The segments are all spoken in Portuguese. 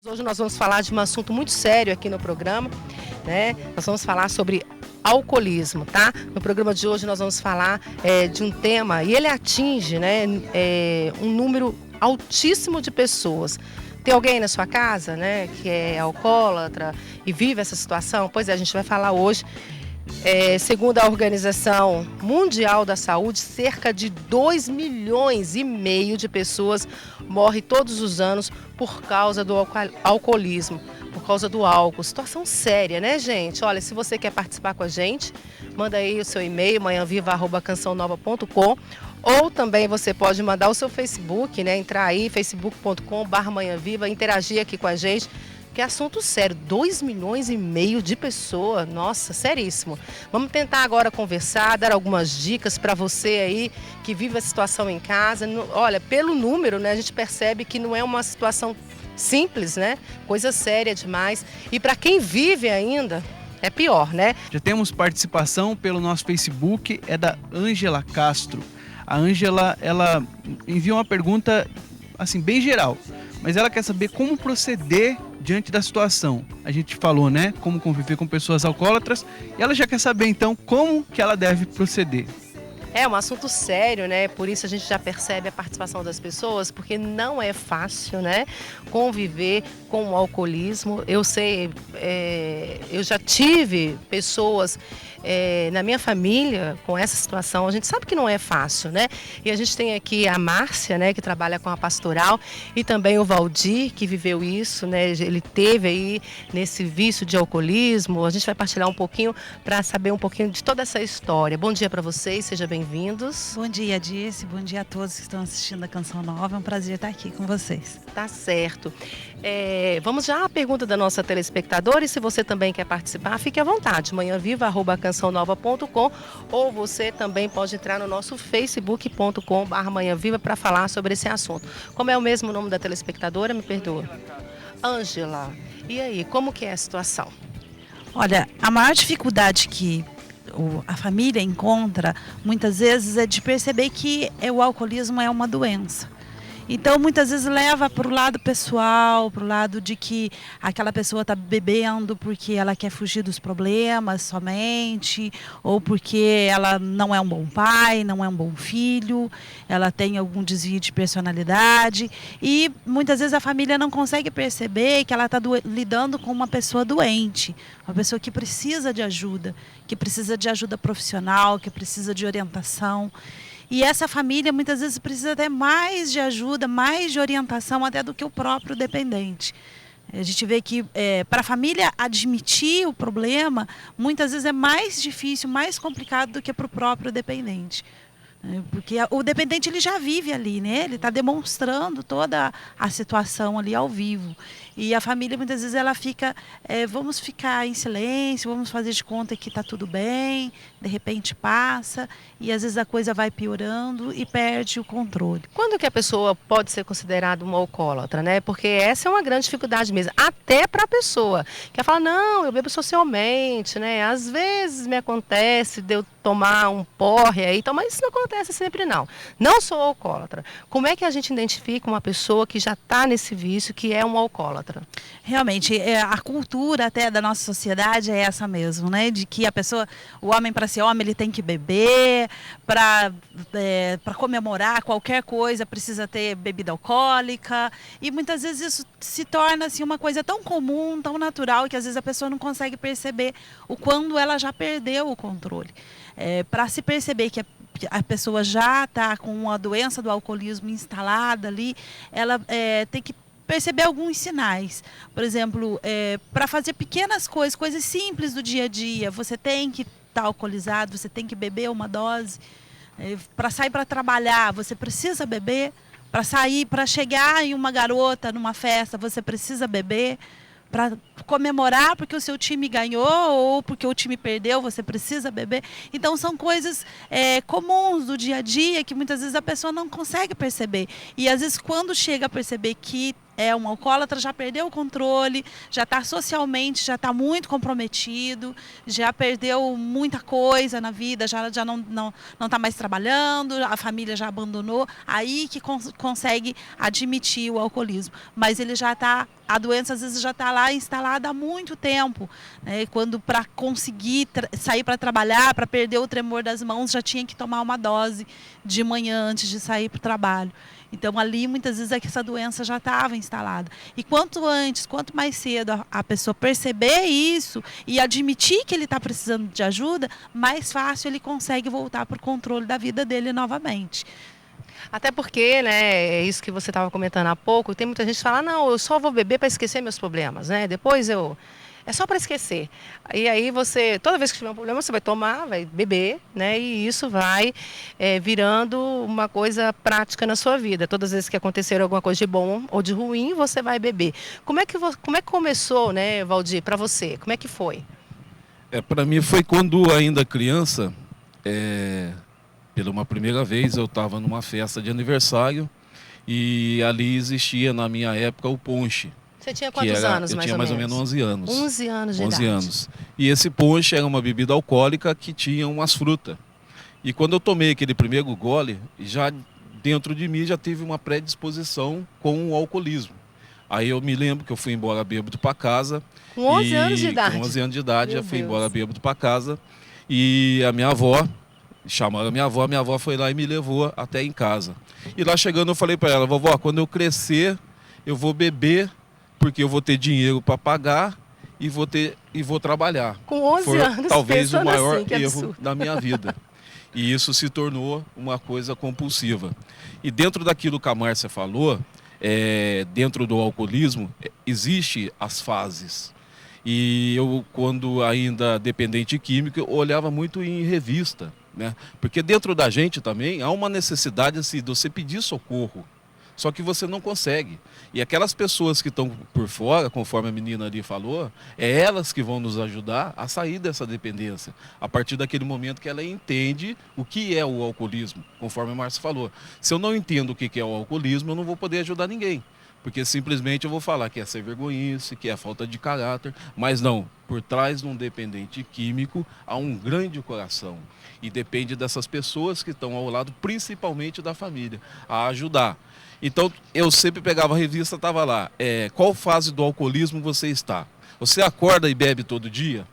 Hoje nós vamos falar de um assunto muito sério aqui no programa, né? Nós vamos falar sobre alcoolismo, tá? No programa de hoje nós vamos falar de um tema e ele atinge, né, um número altíssimo de pessoas. Tem alguém na sua casa, né, que é alcoólatra e vive essa situação? Pois é, a gente vai falar hoje. Segundo a Organização Mundial da Saúde, cerca de 2,5 milhões de pessoas morrem todos os anos por causa do alcoolismo, por causa do álcool. Situação séria, né, gente? Olha, se você quer participar com a gente, manda aí o seu e-mail, manhãviva@cançãonova.com, ou também você pode mandar o seu Facebook, né? Entrar aí, facebook.com/manhãviva, interagir aqui com a gente. Que assunto sério, 2,5 milhões de pessoas, nossa, seríssimo. Vamos tentar agora conversar, dar algumas dicas para você aí que vive a situação em casa. Olha, pelo número, né, a gente percebe que não é uma situação simples, né? Coisa séria demais. E para quem vive ainda, é pior, né? Já temos participação pelo nosso Facebook, é da Ângela Castro. A Ângela, ela envia uma pergunta assim bem geral, mas ela quer saber como proceder diante da situação. A gente falou, né, como conviver com pessoas alcoólatras, e ela já quer saber então como que ela deve proceder. É um assunto sério, né? Por isso a gente já percebe a participação das pessoas, porque não é fácil, né, conviver com o alcoolismo. Eu sei, eu já tive pessoas na minha família com essa situação. A gente sabe que não é fácil, né? E a gente tem aqui a Márcia, né, que trabalha com a pastoral, e também o Valdir, que viveu isso, né? Ele teve aí nesse vício de alcoolismo. A gente vai partilhar um pouquinho para saber um pouquinho de toda essa história. Bom dia para vocês, seja bem-vindos. Bom dia, Dirce. Bom dia a todos que estão assistindo a Canção Nova. É um prazer estar aqui com vocês. Tá certo. Vamos já à pergunta da nossa telespectadora, e se você também quer participar, fique à vontade, manhãviva@cançãonova.com, ou você também pode entrar no nosso facebook.com/manhãviva para falar sobre esse assunto. Como é o mesmo nome da telespectadora, me perdoa? Ângela. E aí, como que é a situação? Olha, a maior dificuldade que a família encontra, muitas vezes, é de perceber que o alcoolismo é uma doença. Então, muitas vezes leva para o lado pessoal, para o lado de que aquela pessoa está bebendo porque ela quer fugir dos problemas somente, ou porque ela não é um bom pai, não é um bom filho, ela tem algum desvio de personalidade. E muitas vezes a família não consegue perceber que ela está lidando com uma pessoa doente, uma pessoa que precisa de ajuda profissional, que precisa de orientação. E essa família muitas vezes precisa até mais de ajuda, mais de orientação até do que o próprio dependente. A gente vê que para a família admitir o problema, muitas vezes é mais difícil, mais complicado do que para o próprio dependente. Porque o dependente ele já vive ali, né? Ele está demonstrando toda a situação ali ao vivo. E a família muitas vezes ela fica, vamos ficar em silêncio, vamos fazer de conta que está tudo bem, de repente passa, e às vezes a coisa vai piorando e perde o controle. Quando que a pessoa pode ser considerada uma alcoólatra, né? Porque essa é uma grande dificuldade mesmo, até para a pessoa que fala, não, eu bebo socialmente, né? Às vezes me acontece de eu tomar um porre aí, então, mas isso não acontece sempre não. Não sou alcoólatra. Como é que a gente identifica uma pessoa que já está nesse vício, que é um alcoólatra? Realmente, a cultura até da nossa sociedade é essa mesmo, né? De que o homem para ser homem, ele tem que beber, para comemorar qualquer coisa precisa ter bebida alcoólica, e muitas vezes isso se torna assim, uma coisa tão comum, tão natural, que às vezes a pessoa não consegue perceber o quando ela já perdeu o controle. Para se perceber que a pessoa já está com a doença do alcoolismo instalada ali, ela tem que perceber alguns sinais. Por exemplo, para fazer pequenas coisas simples do dia a dia, você tem que estar alcoolizado, você tem que beber uma dose. Para sair para trabalhar, você precisa beber. Para sair, para chegar em uma garota numa festa, você precisa beber. Para comemorar porque o seu time ganhou ou porque o time perdeu, você precisa beber. Então são coisas comuns do dia a dia que muitas vezes a pessoa não consegue perceber. E às vezes quando chega a perceber que é um alcoólatra, já perdeu o controle, já está socialmente, já está muito comprometido, já perdeu muita coisa na vida, já não está mais trabalhando, a família já abandonou, aí que consegue admitir o alcoolismo. Mas ele já está a doença às vezes já está lá instalada há muito tempo, né? Quando para conseguir sair para trabalhar, para perder o tremor das mãos, já tinha que tomar uma dose de manhã antes de sair para o trabalho. Então, ali, muitas vezes, é que essa doença já estava instalada. E quanto antes, quanto mais cedo a pessoa perceber isso e admitir que ele está precisando de ajuda, mais fácil ele consegue voltar para o controle da vida dele novamente. Até porque, né, é isso que você estava comentando há pouco, tem muita gente que fala, não, eu só vou beber para esquecer meus problemas, né? Depois eu... É só para esquecer. E aí você, toda vez que tiver um problema, você vai tomar, vai beber, né? E isso vai virando uma coisa prática na sua vida. Todas as vezes que acontecer alguma coisa de bom ou de ruim, você vai beber. Como é que começou, né, Valdir, para você? Como é que foi? Para mim foi quando ainda criança, pela uma primeira vez eu estava numa festa de aniversário e ali existia na minha época o ponche. Você tinha quantos anos, eu tinha mais ou menos 11 anos. 11 anos de 11 idade. anos. E esse ponche era uma bebida alcoólica que tinha umas frutas. E quando eu tomei aquele primeiro gole, já dentro de mim já tive uma predisposição com o alcoolismo. Aí eu me lembro que eu fui embora bêbado para casa. Com 11 anos de idade? Com 11 anos de idade, Meu já fui Deus. embora bêbado para casa. E a minha avó, chamaram a minha avó foi lá e me levou até em casa. E lá chegando eu falei para ela, vovó, quando eu crescer, eu vou beber, porque eu vou ter dinheiro para pagar e vou trabalhar. Com 11 anos, talvez o pensando maior assim, que erro absurdo. da minha vida. E isso se tornou uma coisa compulsiva. E dentro daquilo que a Márcia falou, dentro do alcoolismo, existe as fases. E eu, quando ainda dependente químico, eu olhava muito em revista, né? Porque dentro da gente também há uma necessidade assim, de você pedir socorro. Só que você não consegue. E aquelas pessoas que estão por fora, conforme a menina ali falou, é elas que vão nos ajudar a sair dessa dependência. A partir daquele momento que ela entende o que é o alcoolismo, conforme a Márcia falou. Se eu não entendo o que é o alcoolismo, eu não vou poder ajudar ninguém. Porque simplesmente eu vou falar que é ser vergonhice, que é falta de caráter. Mas não, por trás de um dependente químico há um grande coração. E depende dessas pessoas que estão ao lado, principalmente da família, a ajudar. Então, eu sempre pegava a revista, estava lá, qual fase do alcoolismo você está? Você acorda e bebe todo dia?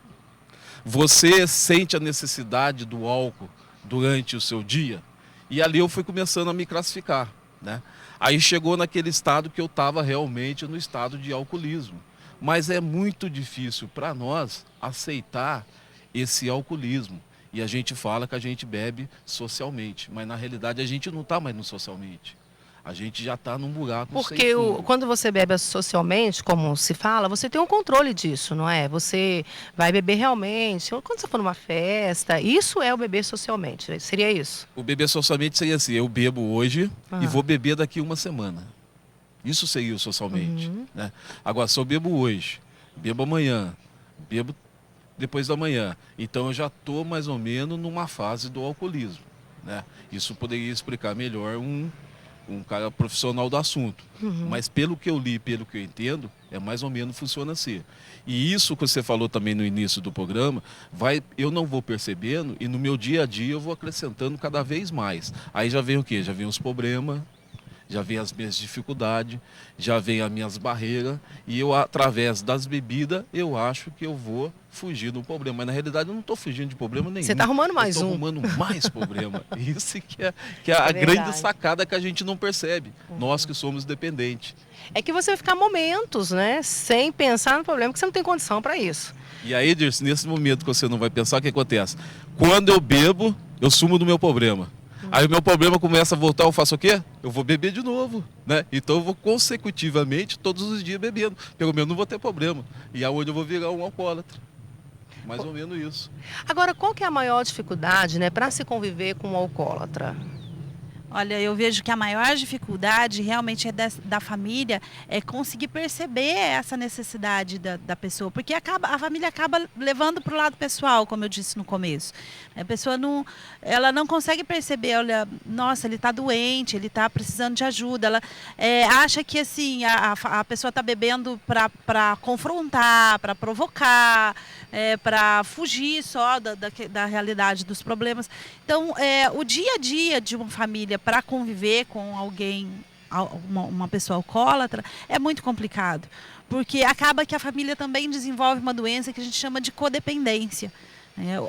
Você sente a necessidade do álcool durante o seu dia? E ali eu fui começando a me classificar, né? Aí chegou naquele estado que eu estava realmente no estado de alcoolismo. Mas é muito difícil para nós aceitar esse alcoolismo. E a gente fala que a gente bebe socialmente, mas na realidade a gente não está mais no socialmente. A gente já está num buraco sem Porque fundo. quando você bebe socialmente, como se fala, você tem um controle disso, não é? Você vai beber realmente. Quando você for numa festa, isso é o beber socialmente. Seria isso? O beber socialmente seria assim, eu bebo hoje e vou beber daqui uma semana. Isso seria o socialmente. Né? Agora, se eu bebo hoje, bebo amanhã, bebo depois da manhã, então eu já estou mais ou menos numa fase do alcoolismo. Né? Isso poderia explicar melhor um cara profissional do assunto. Mas pelo que eu li, pelo que eu entendo, mais ou menos funciona assim. E isso que você falou também no início do programa, eu não vou percebendo e no meu dia a dia eu vou acrescentando cada vez mais. Aí já vem o quê? Já vem os problemas, já vem as minhas dificuldades, já vem as minhas barreiras e eu, através das bebidas, eu acho que eu vou fugir do problema. Mas na realidade eu não estou fugindo de problema nenhum. Você está arrumando mais Estou um. arrumando mais problema. Isso que é a grande sacada que a gente não percebe. Nós que somos dependentes. É que você vai ficar momentos, né, sem pensar no problema, porque você não tem condição para isso. E aí, Dirce, nesse momento que você não vai pensar, o que acontece? Quando eu bebo, eu sumo do meu problema. Aí o meu problema começa a voltar, eu faço o quê? Eu vou beber de novo, né? Então eu vou consecutivamente todos os dias bebendo. Pelo menos não vou ter problema. E é onde eu vou virar um alcoólatra. Mais ou menos isso. Agora, qual que é a maior dificuldade, né, para se conviver com um alcoólatra? Olha, eu vejo que a maior dificuldade realmente da família é conseguir perceber essa necessidade da pessoa, porque a família acaba levando para o lado pessoal, como eu disse no começo. A pessoa ela não consegue perceber, olha, nossa, ele está doente, ele está precisando de ajuda. Ela acha que assim, a pessoa está bebendo para confrontar, para provocar, para fugir só da realidade dos problemas. Então, o dia a dia de uma família para conviver com alguém, uma pessoa alcoólatra, é muito complicado. porque acaba que a família também desenvolve uma doença que a gente chama de codependência.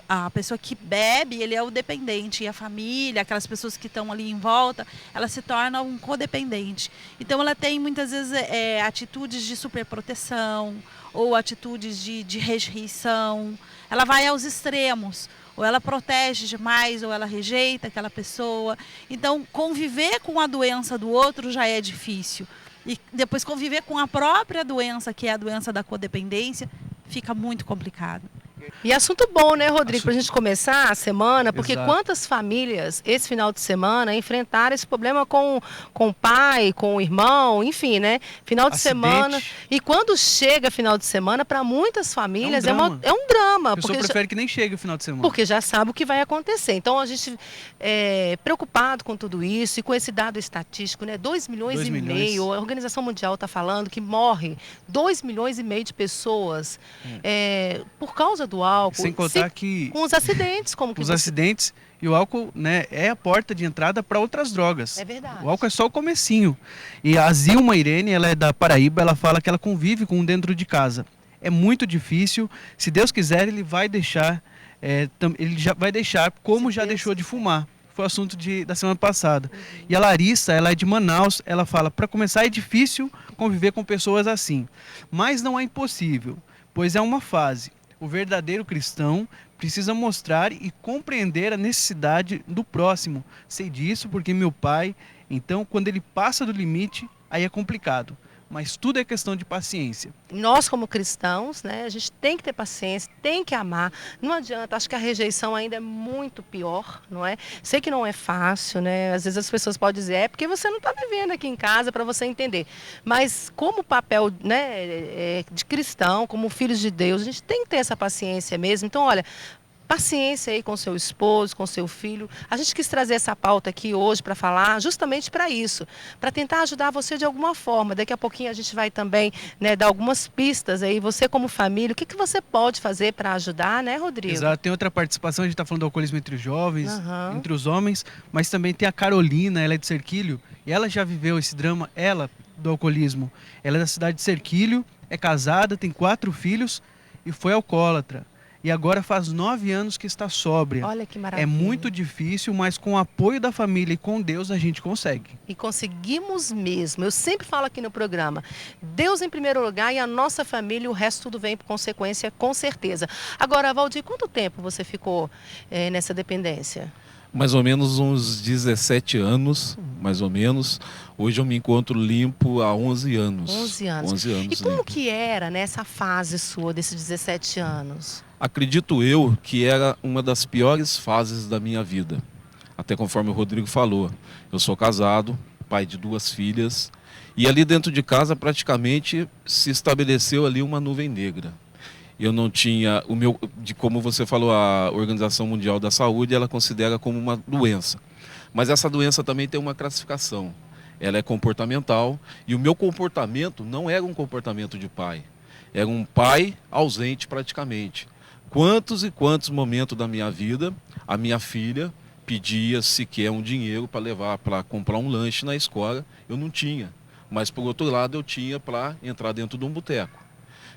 A pessoa que bebe, ele é o dependente, e a família, aquelas pessoas que estão ali em volta, ela se torna um codependente. Então ela tem muitas vezes atitudes de superproteção ou atitudes de rejeição. Ela vai aos extremos, ou ela protege demais, ou ela rejeita aquela pessoa. Então conviver com a doença do outro já é difícil. E depois conviver com a própria doença, que é a doença da codependência, fica muito complicado. E assunto bom, né, Rodrigo, para a gente começar a semana, porque Exato. quantas famílias esse final de semana enfrentaram esse problema com o pai, com o irmão, enfim, né? Final de Acidente. semana. E quando chega final de semana, para muitas famílias é drama. um drama. A pessoa prefere que nem chegue o final de semana. Porque já sabe o que vai acontecer. Então a gente é preocupado com tudo isso e com esse dado estatístico, né? 2 milhões 2 e milhões. meio, a Organização Mundial está falando que morre 2 milhões e meio de pessoas por causa do álcool. Sem contar que com os acidentes, como que os você... acidentes e o álcool, né, é a porta de entrada para outras drogas. É verdade. O álcool é só o comecinho. E a Zilma Irene, ela é da Paraíba, ela fala que ela convive com um dentro de casa. É muito difícil. Se Deus quiser, ele vai deixar, ele já vai deixar, como já deixou de fumar. Foi o assunto da semana passada. E a Larissa, ela é de Manaus, ela fala, para começar é difícil conviver com pessoas assim. Mas não é impossível, pois é uma fase. O verdadeiro cristão precisa mostrar e compreender a necessidade do próximo. Sei disso porque meu pai, então, quando ele passa do limite, aí é complicado. Mas tudo é questão de paciência. Nós, como cristãos, né, a gente tem que ter paciência, tem que amar. Não adianta, acho que a rejeição ainda é muito pior, não é? Sei que não é fácil, né? Às vezes as pessoas podem dizer, é porque você não está vivendo aqui em casa para você entender. Mas como papel, né, de cristão, como filhos de Deus, a gente tem que ter essa paciência mesmo. Então, olha, paciência aí com seu esposo, com seu filho. A gente quis trazer essa pauta aqui hoje para falar justamente para isso, para tentar ajudar você de alguma forma. Daqui a pouquinho a gente vai também, né, dar algumas pistas aí, você como família, o que você pode fazer para ajudar, né, Rodrigo? Exato, tem outra participação, a gente está falando do alcoolismo entre os jovens, Aham. entre os homens, mas também tem a Carolina, ela é de Serquilho, e ela já viveu esse drama, ela, do alcoolismo. Ela é da cidade de Serquilho, é casada, tem 4 filhos e foi alcoólatra. E agora faz 9 anos que está sóbria. Olha que maravilha. É muito difícil, mas com o apoio da família e com Deus a gente consegue. E conseguimos mesmo. Eu sempre falo aqui no programa, Deus em primeiro lugar e a nossa família, o resto tudo vem por consequência, com certeza. Agora, Valdir, quanto tempo você ficou nessa dependência? Mais ou menos uns 17 anos, mais ou menos. Hoje eu me encontro limpo há 11 anos. 11 anos. 11 anos E como limpo. que era nessa fase sua, desses 17 anos? Acredito eu que era uma das piores fases da minha vida. Até conforme o Rodrigo falou. Eu sou casado, pai de 2 filhas. E ali dentro de casa praticamente se estabeleceu ali uma nuvem negra. Eu não tinha como você falou, a Organização Mundial da Saúde, ela considera como uma doença. Mas essa doença também tem uma classificação. Ela é comportamental e o meu comportamento não era um comportamento de pai. Era um pai ausente praticamente. Quantos e quantos momentos da minha vida a minha filha pedia sequer um dinheiro para levar, para comprar um lanche na escola, eu não tinha. Mas por outro lado eu tinha para entrar dentro de um boteco.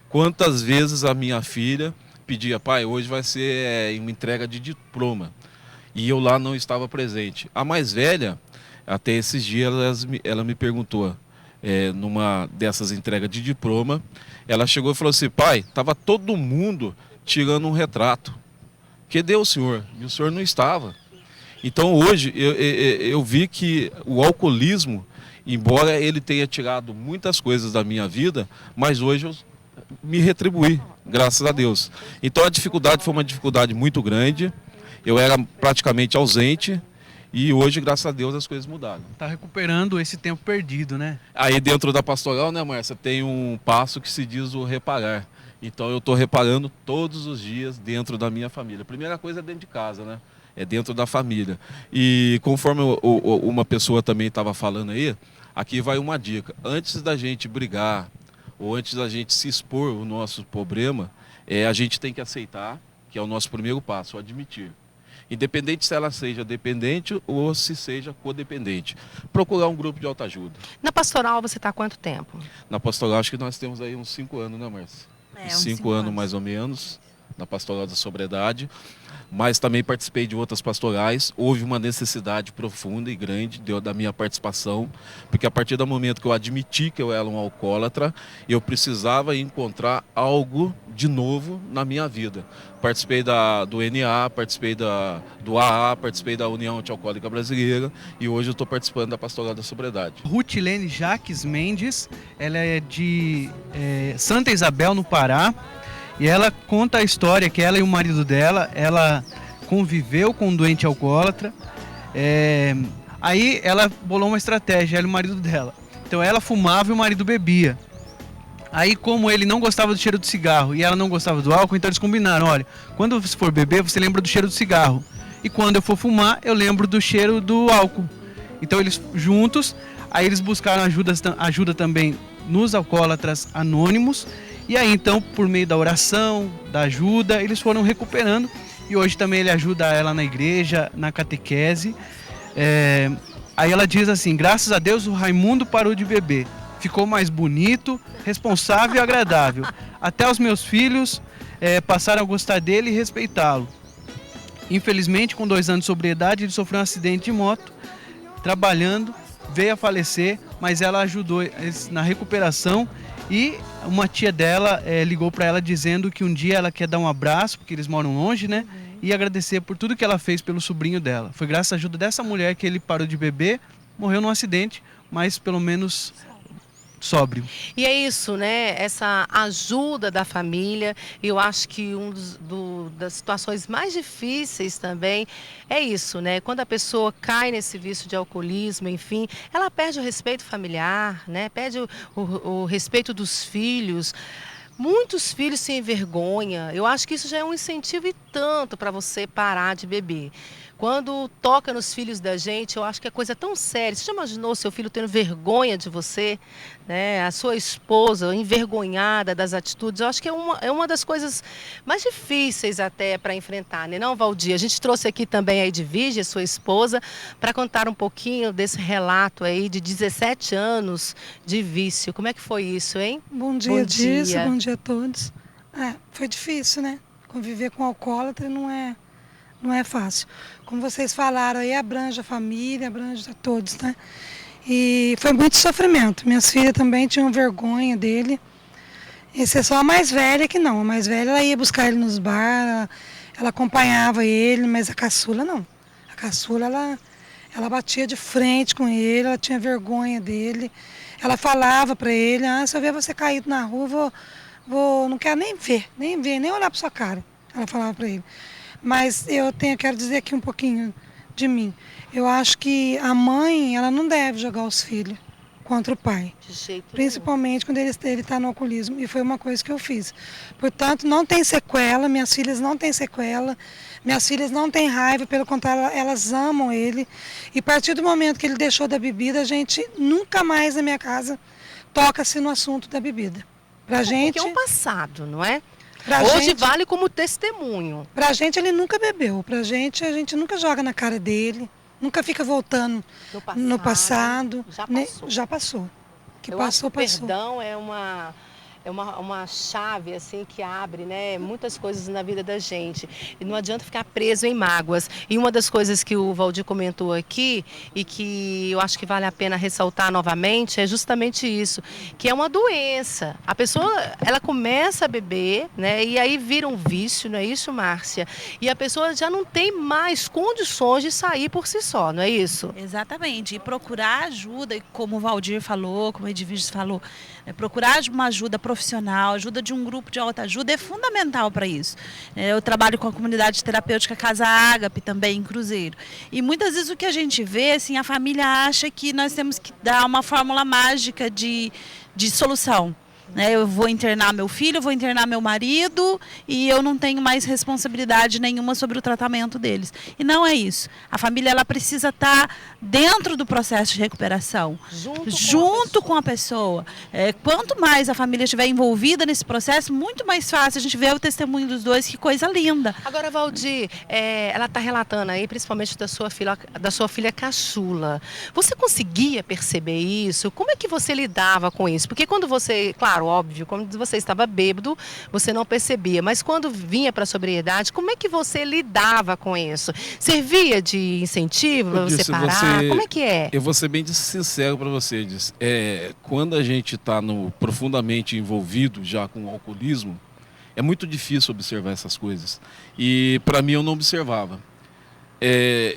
Quantas vezes a minha filha pedia, pai, hoje vai ser uma entrega de diploma. E eu lá não estava presente. A mais velha, até esses dias, ela me perguntou, numa dessas entregas de diploma, ela chegou e falou assim, pai, estava todo mundo tirando um retrato. Cadê o senhor? E o senhor não estava. Então hoje eu vi que o alcoolismo, embora ele tenha tirado muitas coisas da minha vida, mas hoje eu me retribuí, graças a Deus. Então a dificuldade foi uma dificuldade muito grande, eu era praticamente ausente e hoje, graças a Deus, as coisas mudaram. Tá recuperando esse tempo perdido, né? Aí dentro da pastoral, né, Márcia, tem um passo que se diz o reparar. Então eu estou reparando todos os dias dentro da minha família. A primeira coisa é dentro de casa, né? É dentro da família. E conforme uma pessoa também estava falando aí, aqui vai uma dica. Antes da gente brigar, ou antes da gente se expor o nosso problema, a gente tem que aceitar, que é o nosso primeiro passo, admitir. Independente se ela seja dependente ou se seja codependente. Procurar um grupo de autoajuda. Na pastoral você está há quanto tempo? Na pastoral acho que nós temos aí uns 5 anos, né, Márcia? Uns 5 anos mais ou menos, na pastoral da sobriedade. Mas também participei de outras pastorais. Houve uma necessidade profunda e grande da minha participação, porque a partir do momento que eu admiti que eu era um alcoólatra, eu precisava encontrar algo de novo na minha vida. Participei do NA, participei do AA, participei da União Antialcoólica Brasileira e hoje eu estou participando da Pastoral da Sobriedade. Rutilene Jaques Mendes, ela é de Santa Isabel, no Pará. E ela conta a história que ela e o marido dela, ela conviveu com um doente alcoólatra. Aí ela bolou uma estratégia, ela e o marido dela. Então ela fumava e o marido bebia. Aí como ele não gostava do cheiro do cigarro e ela não gostava do álcool, então eles combinaram, olha, quando você for beber, você lembra do cheiro do cigarro. E quando eu for fumar, eu lembro do cheiro do álcool. Então eles juntos, aí eles buscaram ajuda também nos alcoólatras anônimos. E aí, então, por meio da oração, da ajuda, eles foram recuperando. E hoje também ele ajuda ela na igreja, na catequese. Aí ela diz assim, graças a Deus o Raimundo parou de beber. Ficou mais bonito, responsável e agradável. Até os meus filhos passaram a gostar dele e respeitá-lo. Infelizmente, com 2 anos de sobriedade, ele sofreu um acidente de moto. Trabalhando, veio a falecer, mas ela ajudou na recuperação. E uma tia dela ligou para ela dizendo que um dia ela quer dar um abraço, porque eles moram longe, né? E agradecer por tudo que ela fez pelo sobrinho dela. Foi graças à ajuda dessa mulher que ele parou de beber, morreu num acidente, mas pelo menos sóbrio. E é isso, né? Essa ajuda da família. Eu acho que das situações mais difíceis também é isso, né? Quando a pessoa cai nesse vício de alcoolismo, enfim, ela perde o respeito familiar, né? Perde o respeito dos filhos. Muitos filhos se envergonham. Eu acho que isso já é um incentivo e tanto para você parar de beber. Quando toca nos filhos da gente, eu acho que é coisa tão séria. Você já imaginou seu filho tendo vergonha de você? Né? A sua esposa envergonhada das atitudes? Eu acho que é uma das coisas mais difíceis até para enfrentar, né? Não, Valdir? A gente trouxe aqui também a Edvige, sua esposa, para contar um pouquinho desse relato aí de 17 anos de vício. Como é que foi isso, hein? Bom dia, Dirce. Bom dia a todos. Foi difícil, né? Conviver com alcoólatra não é fácil. Como vocês falaram, aí abrange a família, abrange a todos, né? E foi muito sofrimento. Minhas filhas também tinham vergonha dele. Essa é só a mais velha que não. A mais velha, ela ia buscar ele nos bar, ela acompanhava ele, mas a caçula não. A caçula, ela batia de frente com ele, ela tinha vergonha dele. Ela falava para ele, se eu ver você caído na rua, não quero nem ver, nem olhar para sua cara. Ela falava para ele. Mas eu quero dizer aqui um pouquinho de mim. Eu acho que a mãe, ela não deve jogar os filhos contra o pai. De jeito principalmente quando ele está no alcoolismo. E foi uma coisa que eu fiz. Portanto, não tem sequela, minhas filhas não têm sequela, minhas filhas não têm raiva, pelo contrário, elas amam ele. E a partir do momento que ele deixou da bebida, a gente nunca mais na minha casa toca-se no assunto da bebida. Porque é um passado, não é? Hoje vale como testemunho. Pra gente ele nunca bebeu. Pra gente, a gente nunca joga na cara dele. Nunca fica voltando no passado. Já passou. Já passou. Passou. Perdão é uma chave assim que abre, né, muitas coisas na vida da gente. E não adianta ficar preso em mágoas. E uma das coisas que o Valdir comentou aqui e que eu acho que vale a pena ressaltar novamente é justamente isso, que é uma doença. A pessoa, ela começa a beber, né, e aí vira um vício, não é isso, Márcia? E a pessoa já não tem mais condições de sair por si só, não é isso? Exatamente. E procurar ajuda, como o Valdir falou, como o Edviges falou, procurar uma ajuda profissional, ajuda de um grupo de autoajuda é fundamental para isso. Eu trabalho com a comunidade terapêutica Casa Ágape também em Cruzeiro. E muitas vezes o que a gente vê, assim, a família acha que nós temos que dar uma fórmula mágica de solução. né? Eu vou internar meu filho, eu vou internar meu marido e eu não tenho mais responsabilidade nenhuma sobre o tratamento deles. E não é isso. A família ela precisa estar dentro do processo de recuperação, junto com a pessoa. Quanto mais a família estiver envolvida nesse processo, muito mais fácil a gente vê o testemunho dos dois, que coisa linda. Agora, Valdir, ela está relatando aí, principalmente da sua filha caçula. Você conseguia perceber isso? Como é que você lidava com isso? Porque quando você, claro, óbvio, quando você estava bêbado, você não percebia. Mas quando vinha para a sobriedade, como é que você lidava com isso? Servia de incentivo para você parar? Como é que é? Eu vou ser bem sincero para você. Quando a gente está profundamente envolvido já com o alcoolismo, é muito difícil observar essas coisas. E para mim eu não observava.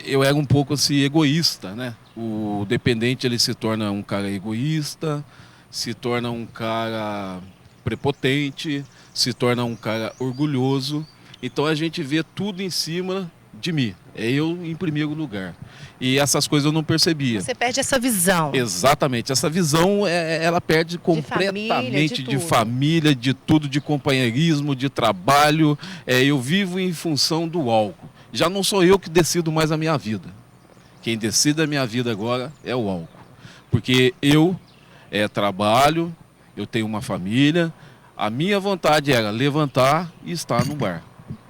Eu era um pouco assim, egoísta, né? O dependente ele se torna um cara egoísta, se torna um cara prepotente, se torna um cara orgulhoso. Então a gente vê tudo em cima de mim. É eu em primeiro lugar. E essas coisas eu não percebia. Você perde essa visão. Exatamente. Essa visão, ela perde completamente de família, de tudo, de companheirismo, de trabalho. Eu vivo em função do álcool. Já não sou eu que decido mais a minha vida. Quem decide a minha vida agora é o álcool. Porque eu trabalho, eu tenho uma família, a minha vontade era levantar e estar no bar.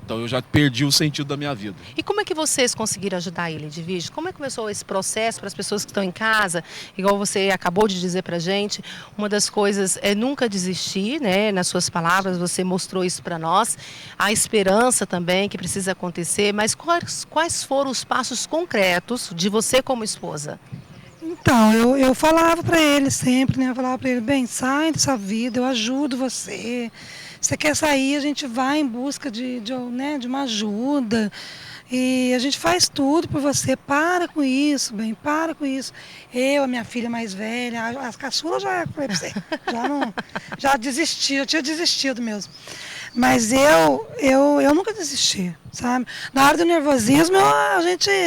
Então eu já perdi o sentido da minha vida. E como é que vocês conseguiram ajudar ele, Edvige? Como é que começou esse processo para as pessoas que estão em casa? Igual você acabou de dizer para a gente, uma das coisas é nunca desistir, né? Nas suas palavras, você mostrou isso para nós. A esperança também que precisa acontecer, mas quais foram os passos concretos de você como esposa? Então, eu falava para ele sempre, né? Eu falava para ele, bem, sai dessa vida, eu ajudo você. Você quer sair, a gente vai em busca de uma ajuda. E a gente faz tudo por você. Para com isso, bem, para com isso. A minha filha mais velha, as caçulas já falei pra você, já desisti, eu tinha desistido mesmo. Mas eu nunca desisti, sabe? Na hora do nervosismo,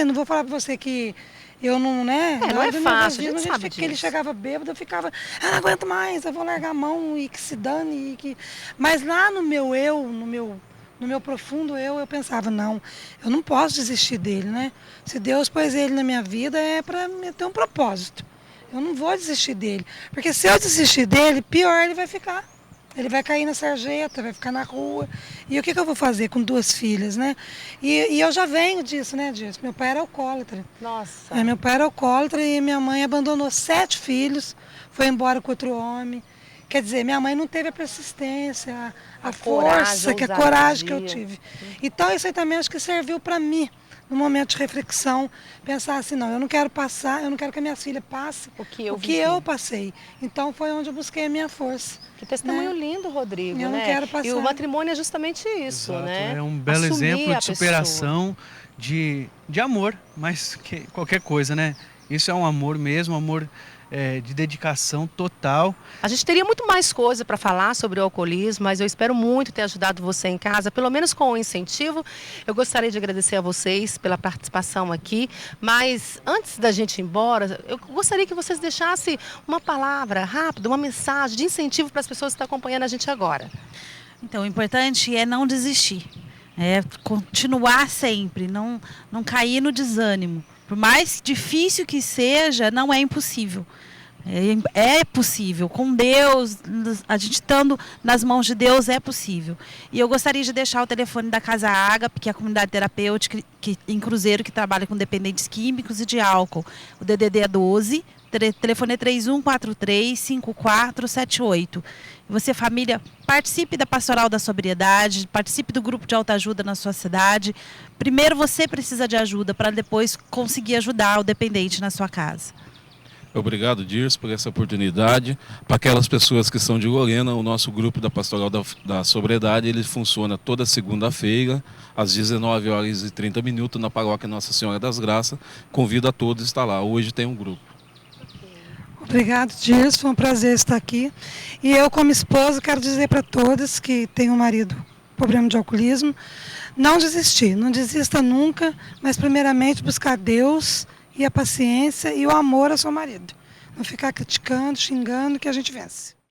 não vou falar para você que eu não, né? Não é fácil, a gente sabe disso. Ele chegava bêbado, eu ficava, não aguento mais, eu vou largar a mão e que se dane. Mas lá no meu no meu profundo eu pensava, não, eu não posso desistir dele, né? Se Deus pôs ele na minha vida é para ter um propósito. Eu não vou desistir dele, porque se eu desistir dele, pior ele vai ficar. Ele vai cair na sarjeta, vai ficar na rua. E o que eu vou fazer com 2 filhas, né? E eu já venho disso, né, disso. Meu pai era alcoólatra. Nossa. Meu pai era alcoólatra e minha mãe abandonou 7 filhos, foi embora com outro homem. Quer dizer, minha mãe não teve a persistência, a força, a coragem que eu tive. Então isso aí também acho que serviu para mim, no momento de reflexão, pensar assim, não, eu não quero que a minha filha passe o que eu passei. Então foi onde eu busquei a minha força. Que testemunho lindo, Rodrigo, eu né? Não quero passar. E o matrimônio é justamente isso, Exato, né? É um belo exemplo de superação, de amor, mais que qualquer coisa, né? Isso é um amor mesmo, amor de dedicação total. A gente teria muito mais coisa para falar sobre o alcoolismo, mas eu espero muito ter ajudado você em casa, pelo menos com o incentivo. Eu gostaria de agradecer a vocês pela participação aqui, mas antes da gente ir embora, eu gostaria que vocês deixassem uma palavra rápida, uma mensagem de incentivo para as pessoas que estão acompanhando a gente agora. Então, o importante é não desistir, continuar sempre, não cair no desânimo. Por mais difícil que seja, não é impossível. É possível. Com Deus, a gente estando nas mãos de Deus, é possível. E eu gostaria de deixar o telefone da Casa Ágape, que é a comunidade terapêutica em Cruzeiro, que trabalha com dependentes químicos e de álcool. O DDD é 12, telefone é 3143-5478. Você, família, participe da Pastoral da Sobriedade, participe do grupo de autoajuda na sua cidade. Primeiro você precisa de ajuda para depois conseguir ajudar o dependente na sua casa. Obrigado, Dirce, por essa oportunidade. Para aquelas pessoas que são de Lorena, o nosso grupo da Pastoral da Sobriedade, ele funciona toda segunda-feira, às 19h30, na paróquia Nossa Senhora das Graças. Convido a todos a estar lá. Hoje tem um grupo. Obrigado, Dirce. Foi um prazer estar aqui. E eu, como esposa, quero dizer para todas que têm um marido com problema de alcoolismo, não desistir, não desista nunca, mas primeiramente buscar Deus e a paciência e o amor ao seu marido. Não ficar criticando, xingando, que a gente vence.